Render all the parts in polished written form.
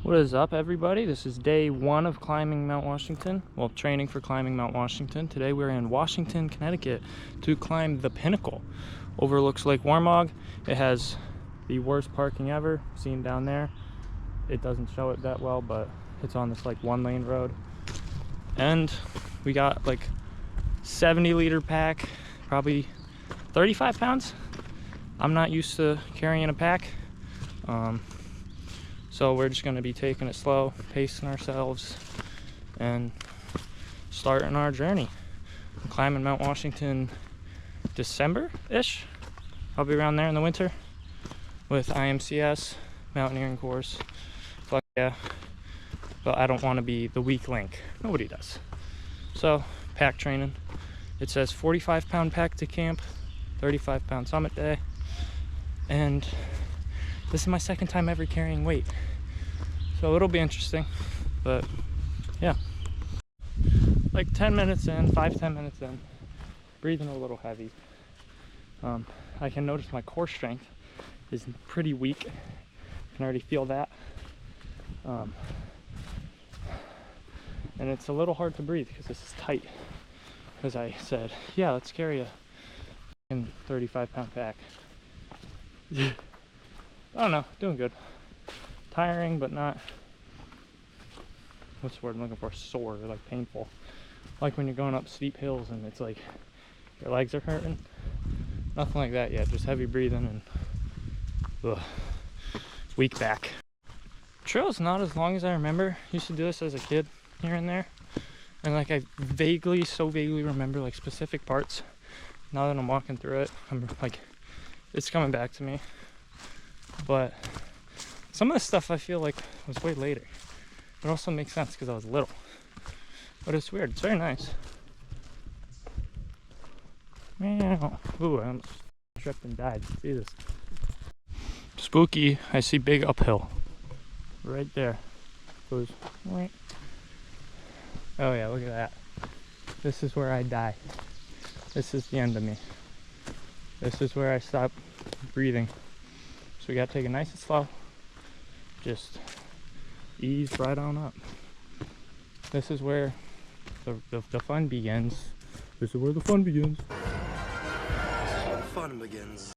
What is up, everybody? This is day one of climbing Mount Washington. Well, training for climbing Mount Washington. Today we're in Washington, Connecticut to climb the pinnacle. Overlooks Lake Warmog. It has the worst parking ever, seen down there. It doesn't show it that well, but it's on this like 1-lane road. And we got like 70-liter pack, probably 35 pounds. I'm not used to carrying a pack. So we're just going to be taking it slow, pacing ourselves, and starting our journey. I'm climbing Mount Washington December-ish. I'll be around there in the winter with IMCS, mountaineering course. Fuck yeah. But I don't want to be the weak link. Nobody does. So, pack training. It says 45-pound pack to camp, 35-pound summit day. And this is my second time ever carrying weight, so it'll be interesting. But yeah, like 10 minutes in, 5-10 minutes in, breathing a little heavy. I can notice my core strength is pretty weak. I can already feel that. And it's a little hard to breathe because this is tight. Because I said, yeah, let's carry a 35-pound pack. I don't know, doing good. Tiring, but not, what's the word I'm looking for? Sore, like painful. Like when you're going up steep hills and it's like your legs are hurting. Nothing like that yet, just heavy breathing and weak back. Trail's not as long as I remember. Used to do this as a kid here and there. And like I so vaguely remember like specific parts. Now that I'm walking through it, I'm like, it's coming back to me. But some of the stuff I feel like was way later. It also makes sense because I was little. But it's weird. It's very nice. Meow. Ooh, I almost tripped and died. See this? Spooky. I see big uphill. Right there. Goes. Oh yeah, look at that. This is where I die. This is the end of me. This is where I stop breathing. So we gotta take it nice and slow. Just ease right on up. This is where the fun begins. This is where the fun begins. This is where the fun begins.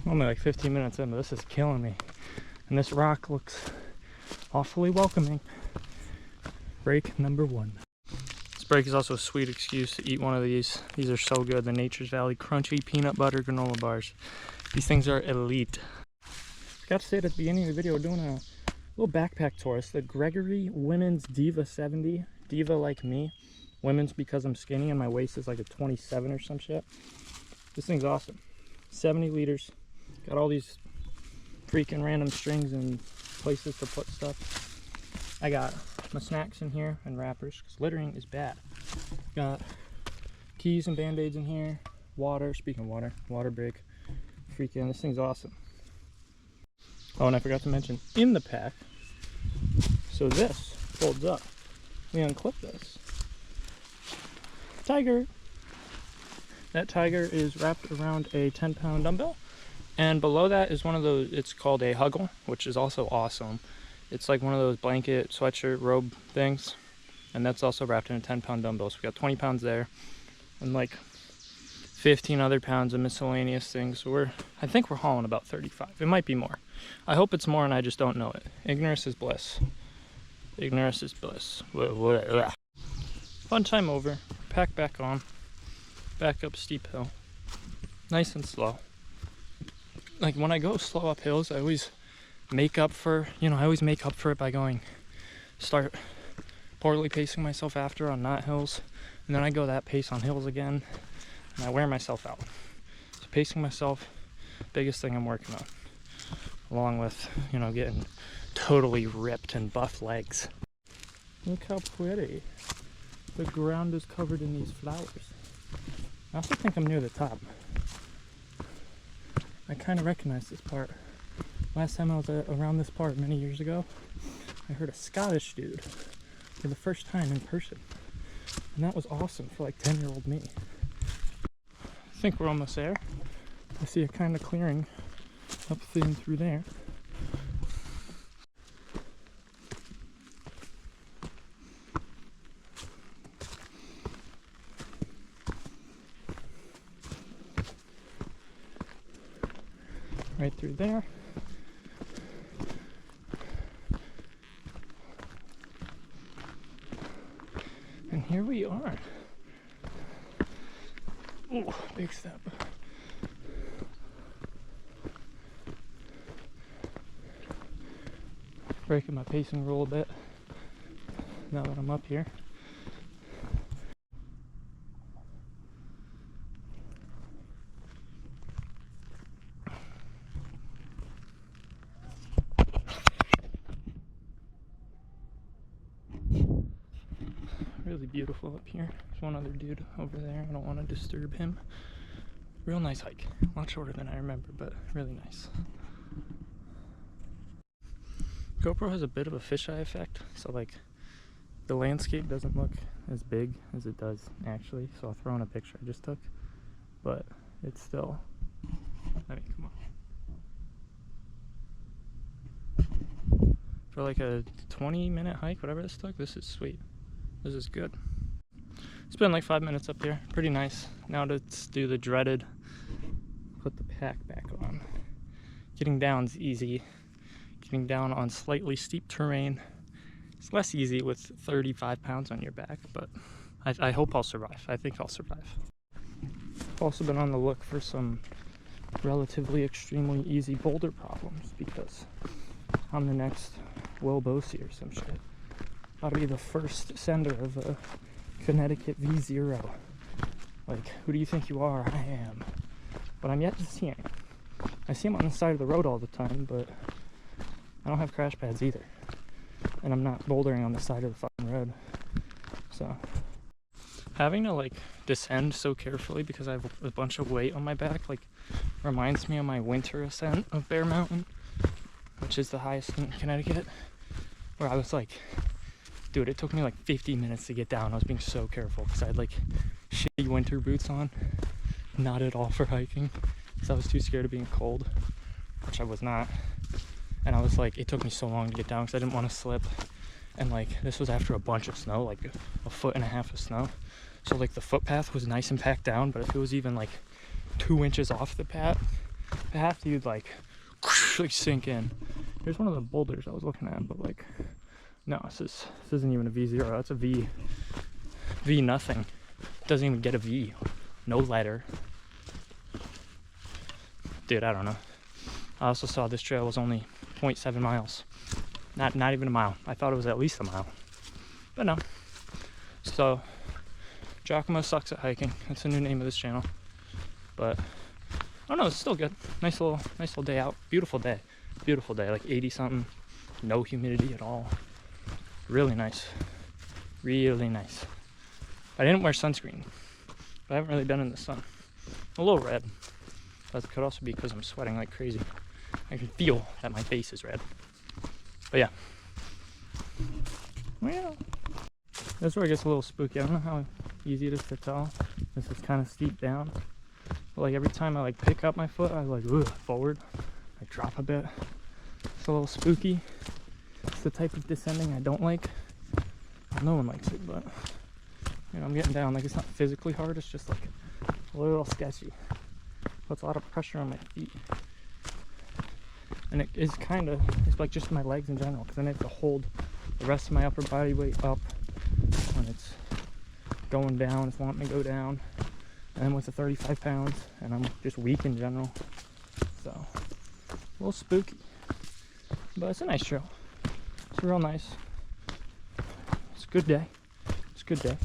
Only like 15 minutes in, but this is killing me. And this rock looks awfully welcoming. Break number 1. This break is also a sweet excuse to eat one of these. These are so good. The Nature's Valley Crunchy Peanut Butter Granola Bars. These things are elite. Forgot to say at the beginning of the video, we're doing a little backpack tour. It's the Gregory Women's Diva 70. Diva like me. Women's because I'm skinny and my waist is like a 27 or some shit. This thing's awesome. 70 liters. Got all these freaking random strings and places to put stuff. I got my snacks in here and wrappers because littering is bad. Got keys and band-aids in here. Water, speaking of water break. Freaking, this thing's awesome. Oh, and I forgot to mention in the pack. So this folds up. We unclip this. Tiger. That tiger is wrapped around a 10-pound dumbbell. And below that is one of those, it's called a huggle, which is also awesome. It's like one of those blanket, sweatshirt, robe things. And that's also wrapped in a 10-pound dumbbell. So we got 20 pounds there. And like 15 other pounds of miscellaneous things. So I think we're hauling about 35. It might be more. I hope it's more and I just don't know it. Ignorance is bliss. Ignorance is bliss. Fun time over. Pack back on. Back up steep hill. Nice and slow. Like when I go slow up hills, I always make up for, it by start poorly pacing myself after on not hills. And then I go that pace on hills again, and I wear myself out. So pacing myself, biggest thing I'm working on. Along with, getting totally ripped and buff legs. Look how pretty. The ground is covered in these flowers. I also think I'm near the top. I kind of recognize this part. Last time I was around this part many years ago, I heard a Scottish dude for the first time in person. And that was awesome for like 10-year-old me. I think we're almost there. I see a kind of clearing up through there. Right through there. And here we are. Oh, big step. Breaking my pacing rule a bit now that I'm up here. Really beautiful up here. There's one other dude over there. I don't want to disturb him. Real nice hike. A lot shorter than I remember, but really nice. GoPro has a bit of a fisheye effect, so like the landscape doesn't look as big as it does actually. So I'll throw in a picture I just took, but it's still, I mean, come on. For like a 20-minute hike, whatever this took, this is sweet. This is good. It's been like 5 minutes up there. Pretty nice. Now let's do the dreaded put the pack back on. Getting down's easy. Getting down on slightly steep terrain, it's less easy with 35 pounds on your back, but I hope I'll survive. I think I'll survive. I've also been on the look for some relatively extremely easy boulder problems because I'm the next Will Bosey or some shit. Ought to be the first sender of a Connecticut V0. Like, who do you think you are? I am. But I'm yet to see him. I see him on the side of the road all the time, but I don't have crash pads either. And I'm not bouldering on the side of the fucking road. So, having to like descend so carefully because I have a bunch of weight on my back, like, reminds me of my winter ascent of Bear Mountain, which is the highest in Connecticut, where I was like, dude, it took me like 50 minutes to get down. I was being so careful because I had like shitty winter boots on, not at all for hiking, because I was too scared of being cold, which I was not. And I was like, it took me so long to get down because I didn't want to slip. And like, this was after a bunch of snow, like a foot and a half of snow. So like the footpath was nice and packed down, but if it was even like 2 inches off the path, you'd like sink in. Here's one of the boulders I was looking at, but like, no, this isn't even a V0. That's a V nothing. It doesn't even get a V. No letter. Dude, I don't know. I also saw this trail was only 0.7 miles. Not even a mile. I thought it was at least a mile. But no. So, Giacomo Sucks at Hiking. That's the new name of this channel. But, oh no, it's still good. Nice little day out. Beautiful day. Beautiful day. Like 80 something. No humidity at all. Really nice. Really nice. I didn't wear sunscreen. I haven't really been in the sun. A little red. That could also be because I'm sweating like crazy. I can feel that my face is red. But yeah. Well, that's where it gets a little spooky. I don't know how easy it is to tell. This is kind of steep down. But like every time I like pick up my foot, I like forward. I drop a bit. It's a little spooky. It's the type of descending I don't like. Well, no one likes it, but you know, I'm getting down. Like, it's not physically hard, it's just like a little sketchy. Puts a lot of pressure on my feet. And it is kind of, it's like just my legs in general, because then I have to hold the rest of my upper body weight up when it's going down. It's wanting to go down. And then with the 35 pounds, and I'm just weak in general. So, a little spooky. But it's a nice trail. It's real nice. It's a good day. It's a good day.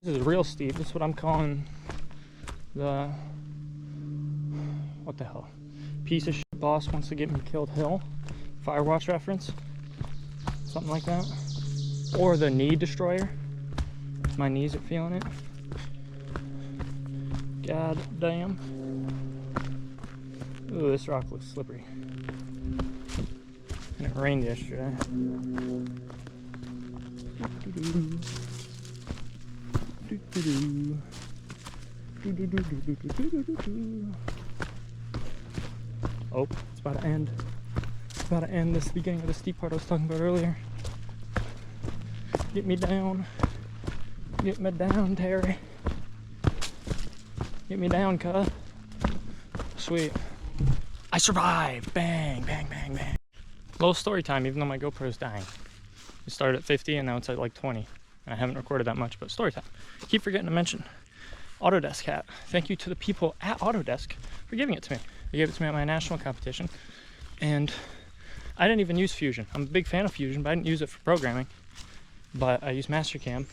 This is real steep. This is what I'm calling the, what the hell? Piece of shit boss wants to get me killed hill. Firewatch reference. Something like that. Or the knee destroyer. My knees are feeling it. God damn. Ooh, this rock looks slippery. And it rained yesterday. Oh, it's about to end. It's about to end this beginning of the steep part I was talking about earlier. Get me down. Get me down, Terry. Get me down, cuz. Sweet. I survived! Bang, bang, bang, bang. Little story time, even though my GoPro is dying. It started at 50 and now it's at like 20. And I haven't recorded that much, but story time. Keep forgetting to mention Autodesk hat. Thank you to the people at Autodesk for giving it to me. They gave it to me at my national competition. And I didn't even use Fusion. I'm a big fan of Fusion, but I didn't use it for programming. But I used Mastercam.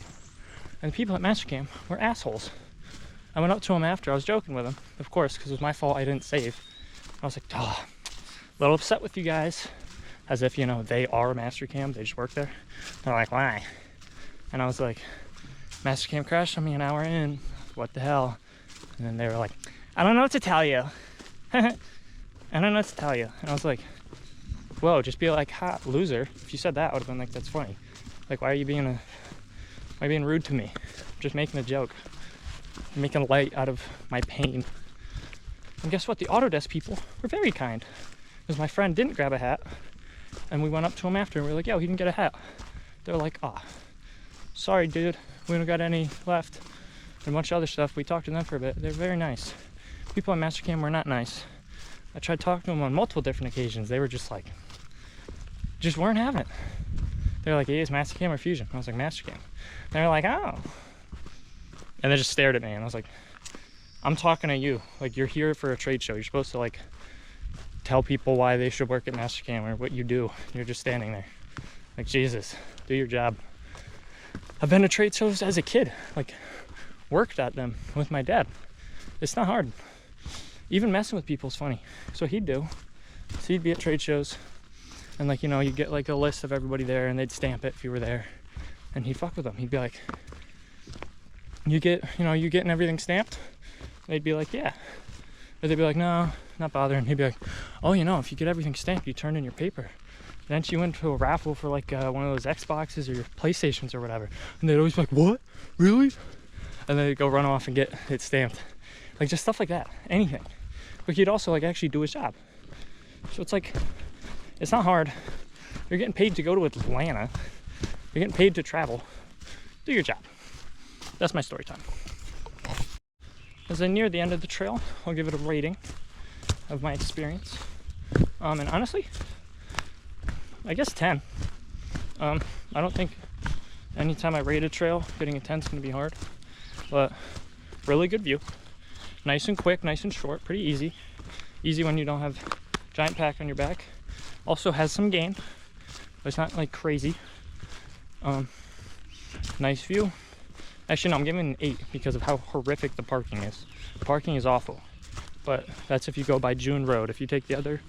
And the people at Mastercam were assholes. I went up to them after, I was joking with them, of course, because it was my fault I didn't save. I was like, oh, a little upset with you guys. As if, you know, they are Mastercam, they just work there. They're like, why? And I was like, Mastercam crashed on me an hour in. What the hell? And then they were like, I don't know what to tell you. I don't know what to tell you. And I was like, whoa, just be like, ha, loser. If you said that, I would have been like, that's funny. Like, why are you being rude to me? I'm just making a joke. I'm making light out of my pain. And guess what? The Autodesk people were very kind. Because my friend didn't grab a hat. And we went up to him after and we were like, yo, he didn't get a hat. They're like, ah, sorry, dude. We don't got any left. And a bunch of other stuff. We talked to them for a bit. They're very nice. People on Mastercam were not nice. I tried talking to them on multiple different occasions. They were just like, just weren't having it. They're like, hey, is Mastercam or Fusion? I was like, Mastercam. They were like, oh. And they just stared at me and I was like, I'm talking to you. Like, you're here for a trade show. You're supposed to like tell people why they should work at Mastercam or what you do. You're just standing there. Like, Jesus, do your job. I've been to trade shows as a kid, like worked at them with my dad. It's not hard. Even messing with people is funny. So he'd do. So he'd be at trade shows and like, you know, you'd get like a list of everybody there and they'd stamp it if you were there. And he'd fuck with them. He'd be like, you getting everything stamped? They'd be like, yeah. Or they'd be like, no, not bothering. He'd be like, oh, you know, if you get everything stamped, you turn in your paper. Then she went to a raffle for like one of those Xboxes or your PlayStations or whatever. And they'd always be like, what? Really? And then they'd go run off and get it stamped. Like just stuff like that, anything. But he'd also like actually do his job. So it's like, it's not hard. You're getting paid to go to Atlanta. You're getting paid to travel. Do your job. That's my story time. As I near the end of the trail, I'll give it a rating of my experience. And honestly, I guess 10. I don't think anytime I rate a trail, getting a 10 is going to be hard. But really good view. Nice and quick, nice and short, pretty easy. Easy when you don't have giant pack on your back. Also has some gain, but it's not like crazy. Nice view. Actually, no, I'm giving it an 8 because of how horrific the parking is. The parking is awful, but that's if you go by June Road. If you take there's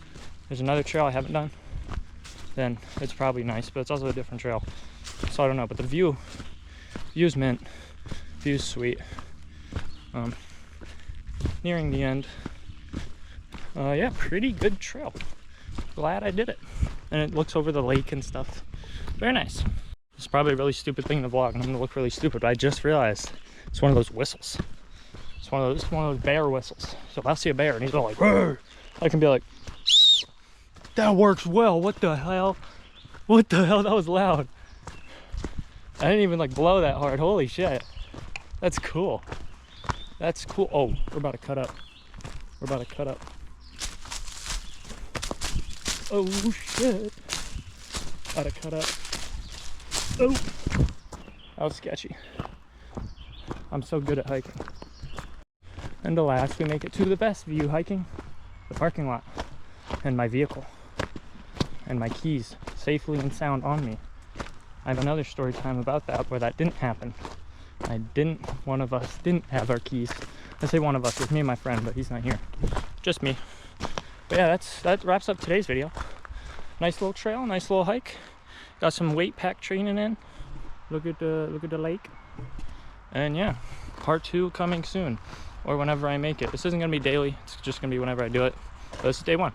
another trail I haven't done, then it's probably nice, but it's also a different trail. So I don't know, but the view's mint. View's sweet. Nearing the end. Yeah, pretty good trail. Glad I did it. And it looks over the lake and stuff. Very nice. It's probably a really stupid thing to vlog, and I'm gonna look really stupid, but I just realized it's one of those whistles. It's one of those bear whistles. So if I see a bear and he's all like, "Rrr," I can be like, that works well. What the hell? What the hell? That was loud. I didn't even like blow that hard. Holy shit. That's cool. That's cool. Oh, we're about to cut up. We're about to cut up. Oh shit. About to cut up. Oh, that was sketchy. I'm so good at hiking. And alas, we make it to the best view hiking, the parking lot, and my vehicle, and my keys safely and sound on me. I have another story time about that where that didn't happen. One of us didn't have our keys. I say one of us, it was me and my friend, but he's not here. Just me. But yeah, that wraps up today's video. Nice little trail, nice little hike. Got some weight pack training in. Look at the lake. And yeah, part 2 coming soon, or whenever I make it. This isn't gonna be daily. It's just gonna be whenever I do it. But this is day 1.